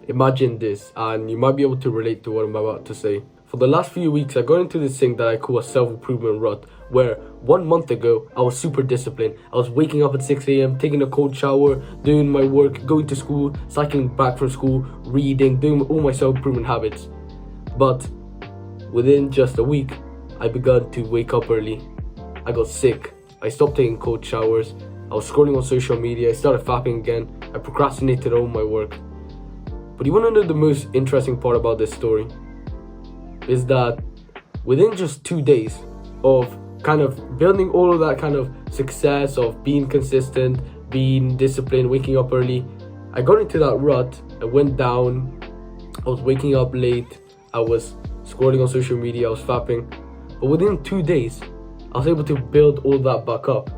Imagine this, and you might be able to relate to what I'm about to say. For the last few weeks, I got into this thing that I call a self-improvement rut, where 1 month ago, I was super disciplined. I was waking up at 6 a.m., taking a cold shower, doing my work, going to school, cycling back from school, reading, doing all my self-improvement habits. But within just a week, I began to wake up early. I got sick. I stopped taking cold showers. I was scrolling on social media. I started fapping again. I procrastinated all my work. But you want to know the most interesting part about this story? Is that within just 2 days of kind of building all of that kind of success of being consistent, being disciplined, waking up early, I got into that rut. I went down. I was waking up late. I was scrolling on social media. I was fapping. But within 2 days, I was able to build all that back up.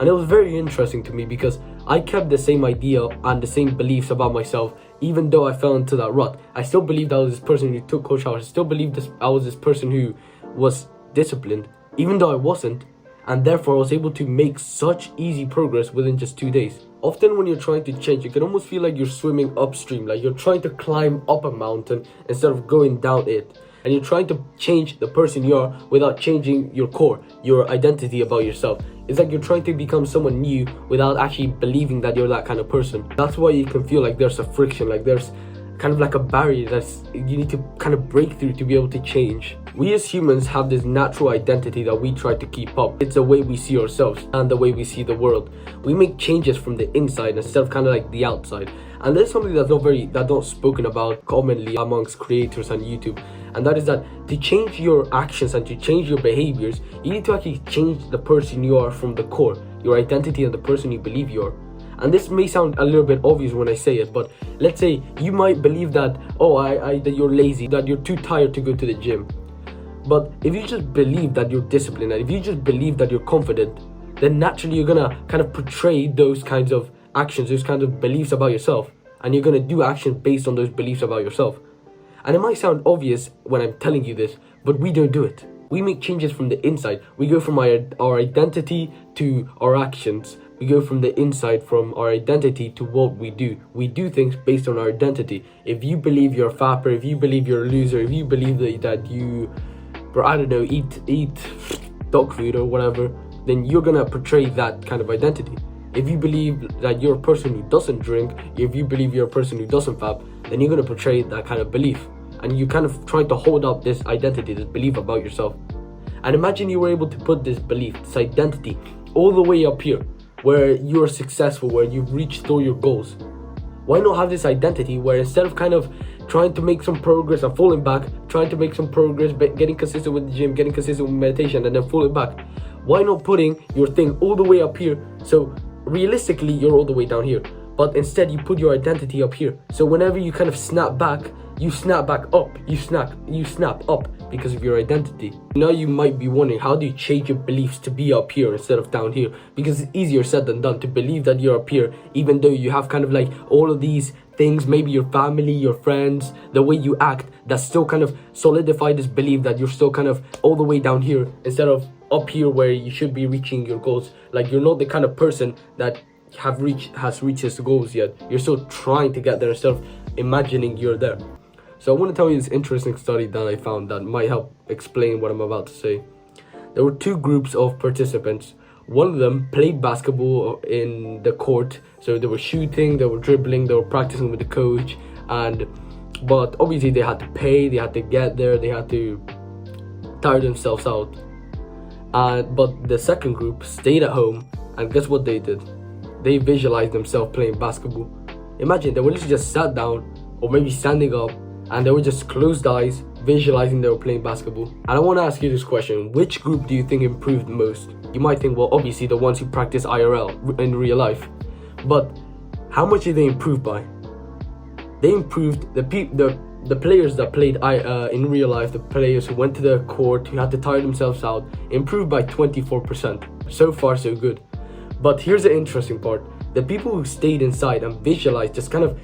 And it was very interesting to me because I kept the same idea and the same beliefs about myself, even though I fell into that rut. I still believed I was this person who took cold showers. I still believed I was this person who was disciplined, even though I wasn't. And therefore, I was able to make such easy progress within just 2 days. Often when you're trying to change, you can almost feel like you're swimming upstream, like you're trying to climb up a mountain instead of going down it. And you're trying to change the person you are without changing your core, your identity about yourself. It's like you're trying to become someone new without actually believing that you're that kind of person. That's why you can feel like there's a friction, like there's kind of like a barrier that's you need to kind of break through to be able to change. We as humans have this natural identity that we try to keep up. It's the way we see ourselves and the way we see the world. We make changes from the inside instead of kind of like the outside. And there's something that's not spoken about commonly amongst creators on YouTube. And that is that to change your actions and to change your behaviors, you need to actually change the person you are from the core, your identity and the person you believe you are. And this may sound a little bit obvious when I say it, but let's say you might believe that, that you're lazy, that you're too tired to go to the gym. But if you just believe that you're disciplined, and if you just believe that you're confident, then naturally you're gonna kind of portray those kinds of actions, those kinds of beliefs about yourself, and you're gonna do actions based on those beliefs about yourself. And it might sound obvious when I'm telling you this, but we don't do it. We make changes from the inside. We go from our identity to our actions. We go from the inside, from our identity to what we do. We do things based on our identity. If you believe you're a fapper, if you believe you're a loser, if you believe that you, eat dog food or whatever, then you're gonna portray that kind of identity. If you believe that you're a person who doesn't drink, if you believe you're a person who doesn't fap, then you're gonna portray that kind of belief. And you kind of trying to hold up this identity, this belief about yourself. And imagine you were able to put this belief, this identity, all the way up here, where you're successful, where you've reached all your goals. Why not have this identity where instead of kind of trying to make some progress and falling back, trying to make some progress, getting consistent with the gym, getting consistent with meditation, and then falling back, why not putting your thing all the way up here? So realistically, you're all the way down here. But instead, you put your identity up here. So whenever you kind of snap back, you snap back up. You snap up because of your identity. Now you might be wondering, how do you change your beliefs to be up here instead of down here? Because it's easier said than done to believe that you're up here, even though you have kind of like all of these things, maybe your family, your friends, the way you act, that still kind of solidify this belief that you're still kind of all the way down here instead of up here where you should be reaching your goals. Like you're not the kind of person that has reached his goals yet. You're still trying to get there instead of imagining you're there. So I want to tell you this interesting study that I found that might help explain what I'm about to say. There were 2 groups of participants. One of them played basketball in the court, so they were shooting, they were dribbling, they were practicing with the coach, but obviously they had to pay, they had to get there, they had to tire themselves out. But the second group stayed at home, and guess what they did? They visualized themselves playing basketball. Imagine they were literally just sat down or maybe standing up, and they were just closed eyes, visualizing they were playing basketball. And I want to ask you this question: which group do you think improved most? You might think, well, obviously the ones who practice IRL in real life. But how much did they improve by? They improved the players that played in real life, the players who went to the court, who had to tire themselves out, improved by 24%. So far, so good. But here's the interesting part. The people who stayed inside and visualized, just kind of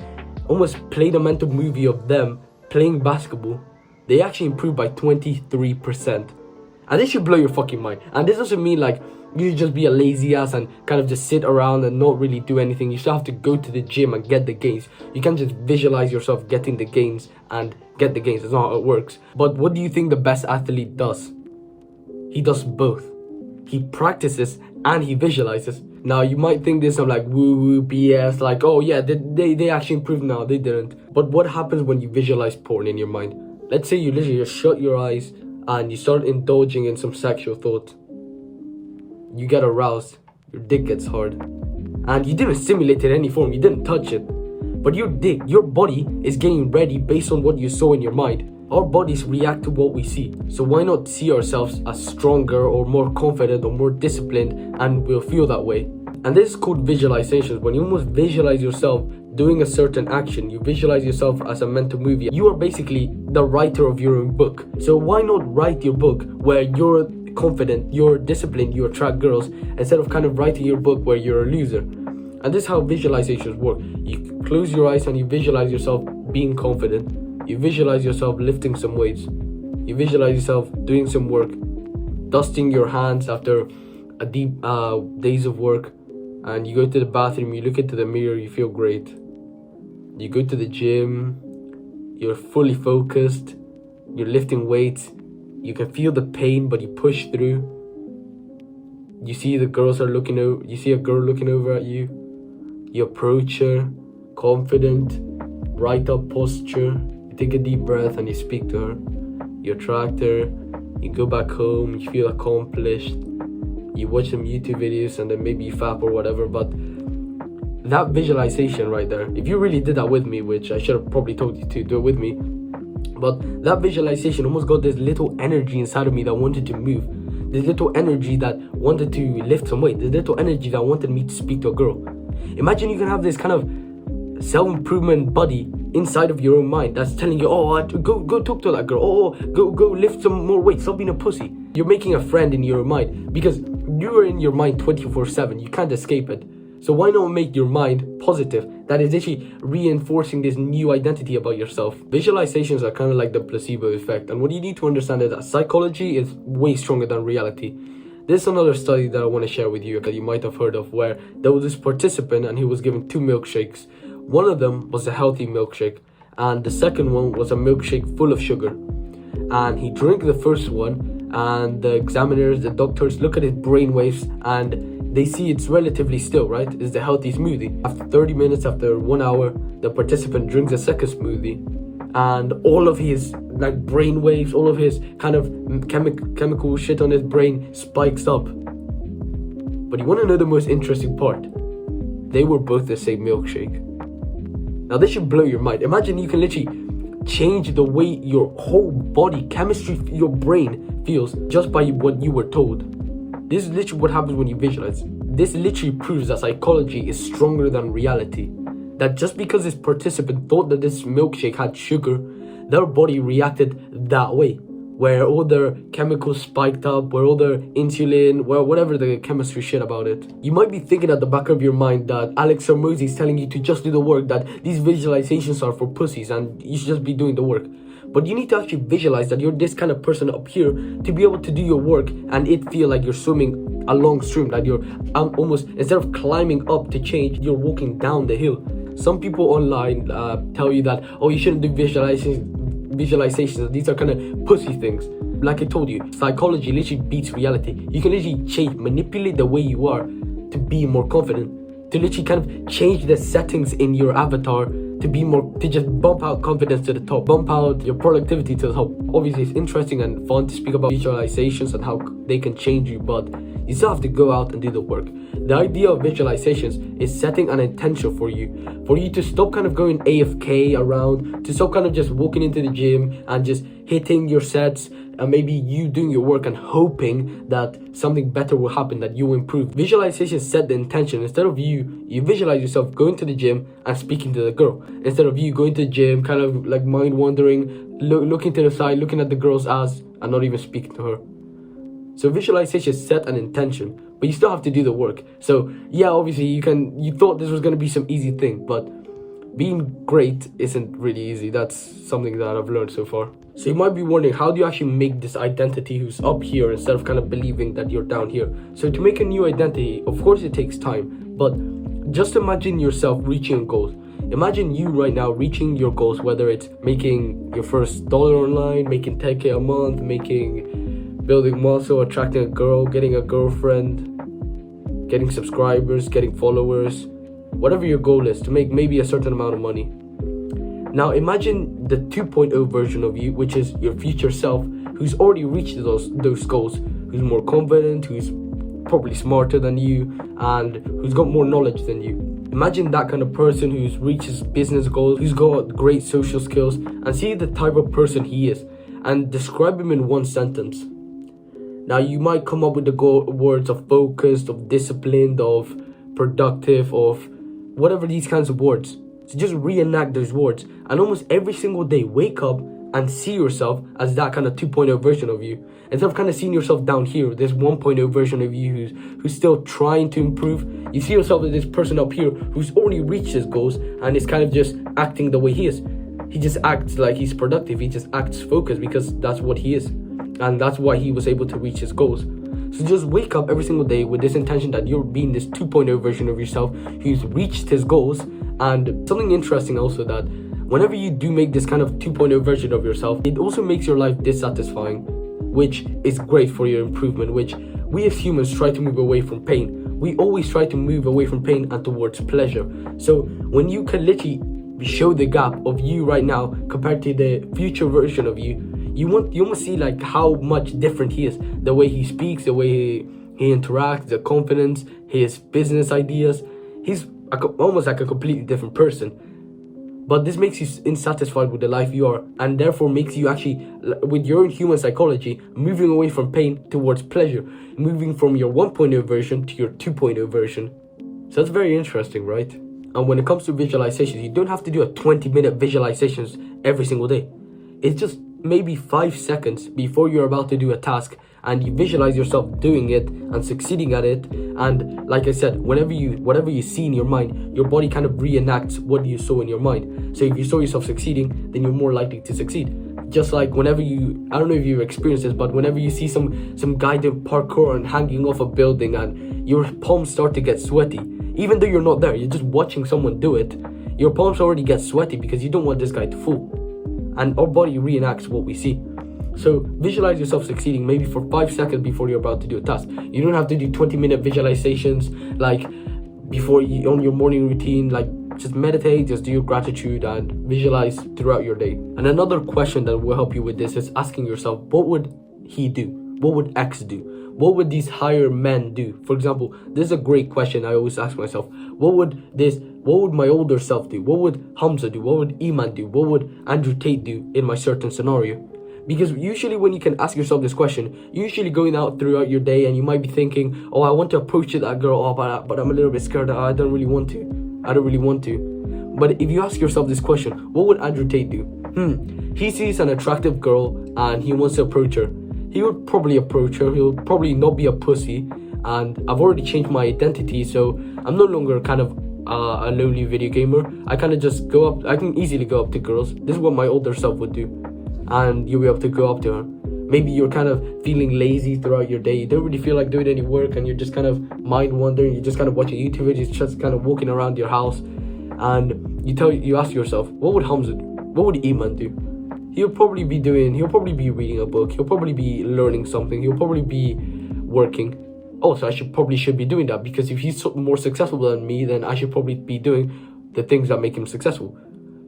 almost played a mental movie of them playing basketball, they actually improved by 23%. And this should blow your fucking mind. And this doesn't mean like you just be a lazy ass and kind of just sit around and not really do anything. You still have to go to the gym and get the gains. You can't just visualize yourself getting the gains and get the gains. That's not how it works. But what do you think the best athlete does? He does both. He practices and he visualizes. Now you might think this, I'm like woo BS, like oh yeah, they actually improved. Now they didn't. But what happens when you visualize porn in your mind? Let's say you literally just shut your eyes and you start indulging in some sexual thought. You get aroused, your dick gets hard, and you didn't simulate it in any form, you didn't touch it, but your dick, your body is getting ready based on what you saw in your mind. Our bodies react to what we see, so why not see ourselves as stronger or more confident or more disciplined, and we'll feel that way. And this is called visualizations. When you almost visualize yourself doing a certain action, you visualize yourself as a mental movie. You are basically the writer of your own book. So why not write your book where you're confident, you're disciplined, you attract girls, instead of kind of writing your book where you're a loser. And this is how visualizations work. You close your eyes and you visualize yourself being confident. You visualize yourself lifting some weights. You visualize yourself doing some work, dusting your hands after a deep days of work, and you go to the bathroom, you look into the mirror, you feel great. You go to the gym, you're fully focused, you're lifting weights, you can feel the pain but you push through. You see the girls are looking over, you see a girl looking over at you. You approach her, confident, right up posture. You take a deep breath and you speak to her. You attract her, you go back home, you feel accomplished. You watch some YouTube videos and then maybe you fap or whatever, but that visualization right there, if you really did that with me, which I should have probably told you to do it with me, but that visualization almost got this little energy inside of me that wanted to move, this little energy that wanted to lift some weight, this little energy that wanted me to speak to a girl. Imagine you can have this kind of self-improvement buddy inside of your own mind that's telling you, oh, go talk to that girl, oh, go lift some more weight, stop being a pussy. You're making a friend in your mind because you are in your mind 24/7. You can't escape it. So why not make your mind positive? That is actually reinforcing this new identity about yourself. Visualizations are kind of like the placebo effect. And what you need to understand is that psychology is way stronger than reality. There's another study that I want to share with you that you might have heard of, where there was this participant and he was given 2 milkshakes. One of them was a healthy milkshake and the second one was a milkshake full of sugar. And he drank the first one, and the examiners, the doctors look at his brain waves and they see it's relatively still, right? It's the healthy smoothie. After 30 minutes, after 1 hour, the participant drinks a second smoothie and all of his like brain waves, all of his kind of chemical shit on his brain spikes up. But you want to know the most interesting part? They were both the same milkshake. Now this should blow your mind. Imagine you can literally change the way your whole body chemistry, your brain feels just by what you were told. This is literally what happens when you visualize. This literally proves that psychology is stronger than reality. That just because this participant thought that this milkshake had sugar, their body reacted that way, where all their chemicals spiked up, where all their insulin, where whatever the chemistry shit about it. You might be thinking at the back of your mind that Alex Hormozi is telling you to just do the work, that these visualizations are for pussies and you should just be doing the work. But you need to actually visualize that you're this kind of person up here to be able to do your work and it feel like you're swimming along stream, that you're almost, instead of climbing up to change, you're walking down the hill. Some people online tell you that, oh, you shouldn't do visualizations, these are kind of pussy things. Like I told you, psychology literally beats reality. You can literally change, manipulate the way you are to be more confident, to literally kind of change the settings in your avatar to be more, to just bump out confidence to the top, bump out your productivity to the top. Obviously it's interesting and fun to speak about visualizations and how they can change you, but you still have to go out and do the work. The idea of visualizations is setting an intention for you to stop kind of going AFK around, to stop kind of just walking into the gym and just hitting your sets, and maybe you doing your work and hoping that something better will happen, that you will improve. Visualizations set the intention. Instead of you visualize yourself going to the gym and speaking to the girl. Instead of you going to the gym, kind of like mind wandering, looking to the side, looking at the girl's ass and not even speaking to her. So visualization set an intention, but you still have to do the work. So yeah, obviously you thought this was going to be some easy thing, but being great isn't really easy. That's something that I've learned so far. So you might be wondering, how do you actually make this identity who's up here instead of kind of believing that you're down here? So to make a new identity, of course it takes time, but just imagine yourself reaching goals. Imagine you right now reaching your goals, whether it's making your first dollar online, making 10K a month, building muscle, attracting a girl, getting a girlfriend, getting subscribers, getting followers, whatever your goal is, to make maybe a certain amount of money. Now imagine the 2.0 version of you, which is your future self, who's already reached those goals, who's more confident, who's probably smarter than you, and who's got more knowledge than you. Imagine that kind of person who's reached his business goals, who's got great social skills, and see the type of person he is, and describe him in one sentence. Now you might come up with the words of focused, of disciplined, of productive, of whatever, these kinds of words. So just reenact those words, and almost every single day wake up and see yourself as that kind of 2.0 version of you. Instead of kind of seeing yourself down here, this 1.0 version of you who's still trying to improve, you see yourself as this person up here who's already reached his goals and is kind of just acting the way he is. He just acts like he's productive, he just acts focused because that's what he is. And that's why he was able to reach his goals. So just wake up every single day with this intention that you're being this 2.0 version of yourself who's reached his goals. And something interesting also, that whenever you do make this kind of 2.0 version of yourself, it also makes your life dissatisfying, which is great for your improvement, which we as humans try to move away from pain. We always try to move away from pain and towards pleasure. So when you can literally show the gap of you right now compared to the future version of you, you almost see like how much different he is. The way he speaks, the way he interacts, the confidence, his business ideas. He's almost like a completely different person. But this makes you insatisfied with the life you are, and therefore makes you actually, with your own human psychology, moving away from pain towards pleasure, moving from your 1.0 version to your 2.0 version. So that's very interesting, right? And when it comes to visualizations, you don't have to do a 20-minute visualizations every single day. It's just maybe 5 seconds before you're about to do a task, and you visualize yourself doing it and succeeding at it. And like I said, whatever you see in your mind, your body kind of reenacts what you saw in your mind. So if you saw yourself succeeding, then you're more likely to succeed. Just like whenever I don't know if you've experienced this, but whenever you see some guy doing parkour and hanging off a building and your palms start to get sweaty, even though you're not there, you're just watching someone do it, your palms already get sweaty because you don't want this guy to fall. And our body reenacts what we see. So visualize yourself succeeding maybe for 5 seconds before you're about to do a task. You don't have to do 20-minute visualizations like before you on your morning routine. Like, just meditate, just do your gratitude and visualize throughout your day. And another question that will help you with this is asking yourself, what would he do? What would X do? What would these higher men do? For example, this is a great question I always ask myself. What would my older self do? What would Hamza do? What would Iman do? What would Andrew Tate do in my certain scenario? Because usually when you can ask yourself this question, you're usually going out throughout your day and you might be thinking, oh, I want to approach that girl, but I'm a little bit scared. I don't really want to. But if you ask yourself this question, what would Andrew Tate do? He sees an attractive girl and he wants to approach her. He would probably approach her. He'll probably not be a pussy. And I've already changed my identity, so I'm no longer kind of a lonely video gamer. I kind of just go up. I can easily go up to girls. This is what my older self would do. And you'll be able to go up to her. Maybe you're kind of feeling lazy throughout your day. You don't really feel like doing any work and you're just kind of mind wandering. You're just kind of watching YouTube videos, just kind of walking around your house. And you ask yourself, what would Hamza do? What would Iman do? He'll probably be reading a book. He'll probably be learning something. He'll probably be working. Oh, so I should be doing that, because if he's more successful than me, then I should probably be doing the things that make him successful.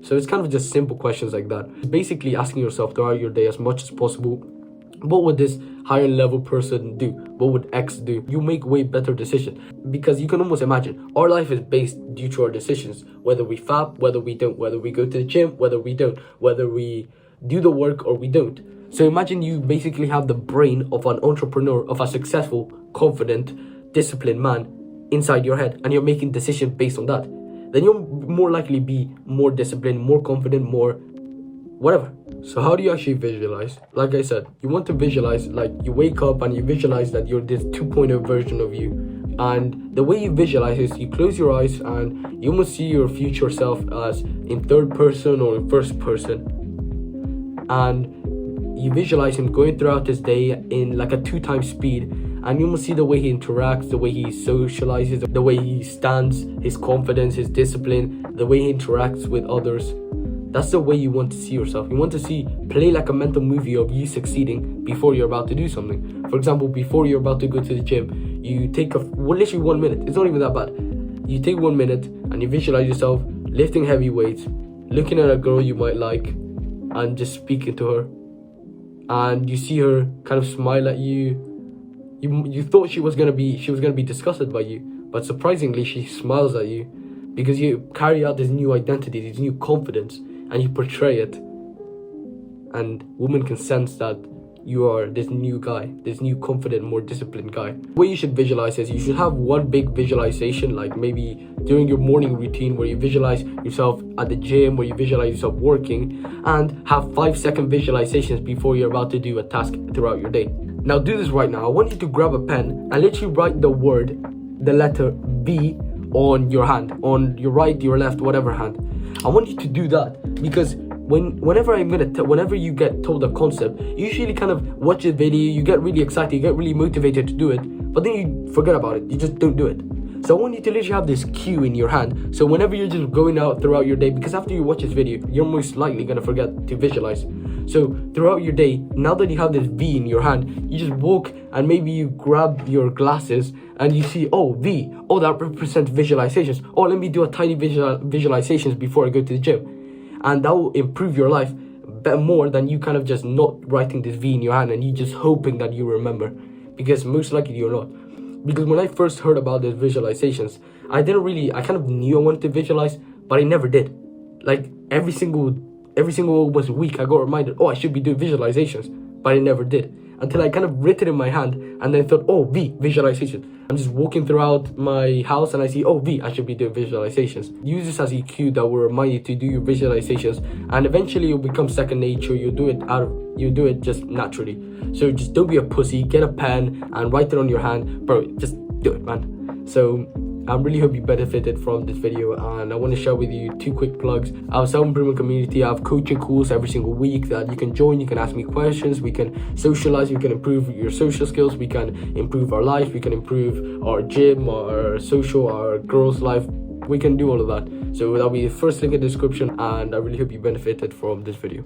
So it's kind of just simple questions like that. It's basically asking yourself throughout your day as much as possible, what would this higher level person do? What would X do? You make way better decisions, because you can almost imagine our life is based due to our decisions. Whether we fap, whether we don't, whether we go to the gym, whether we don't, whether we do the work or we don't. So imagine you basically have the brain of an entrepreneur, of a successful, confident, disciplined man inside your head, and you're making decisions based on that. Then you'll more likely be more disciplined, more confident, more whatever. So how do you actually visualize? Like I said, you want to visualize, like you wake up and you visualize that you're this 2.0 version of you. And the way you visualize is you close your eyes and you almost see your future self as in third person or in first person. And you visualize him going throughout his day in like a 2x speed, and you will see the way he interacts, the way he socializes, the way he stands, his confidence, his discipline, the way he interacts with others. That's the way you want to see yourself. You want to play like a mental movie of you succeeding before you're about to do something. For example, before you're about to go to the gym, you take literally 1 minute. It's not even that bad. You take 1 minute and you visualize yourself lifting heavy weights, looking at a girl you might like, and just speaking to her. And you see her kind of smile at you. You thought she was gonna be disgusted by you, but surprisingly she smiles at you because you carry out this new identity, this new confidence, and you portray it. And women can sense that you are this new guy, this new confident, more disciplined guy. The way you should visualize is you should have one big visualization, like maybe during your morning routine where you visualize yourself at the gym, where you visualize yourself working, and have 5-second visualizations before you're about to do a task throughout your day. Now do this right now. I want you to grab a pen and literally write the letter V on your hand, on your right, your left, whatever hand. I want you to do that because whenever you get told a concept, you usually kind of watch a video, you get really excited, you get really motivated to do it, but then you forget about it, you just don't do it. So I want you to literally have this cue in your hand, so whenever you're just going out throughout your day, because after you watch this video, you're most likely going to forget to visualize. So throughout your day, now that you have this V in your hand, you just walk and maybe you grab your glasses and you see, oh, V, oh, that represents visualizations. Oh, let me do a tiny visualizations before I go to the gym. And that will improve your life more than you kind of just not writing this V in your hand and you just hoping that you remember, because most likely you're not. Because when I first heard about these visualizations, I kind of knew I wanted to visualize, but I never did. Like every single almost week I got reminded, oh, I should be doing visualizations, but I never did. Until I kind of writ it in my hand and then thought, oh, V, visualization. I'm just walking throughout my house and I see, oh, V, I should be doing visualizations. Use this as a cue that will remind you to do your visualizations, and eventually you'll become second nature. You do it just naturally. So just don't be a pussy, get a pen and write it on your hand. Bro, just do it, man. So I really hope you benefited from this video, and I want to share with you 2 quick plugs. Our self-improvement community, I have coaching calls every single week that you can join. You can ask me questions, we can socialize, we can improve your social skills, we can improve our life, we can improve our gym, our social, our girls' life. We can do all of that. So that'll be the first link in the description, and I really hope you benefited from this video.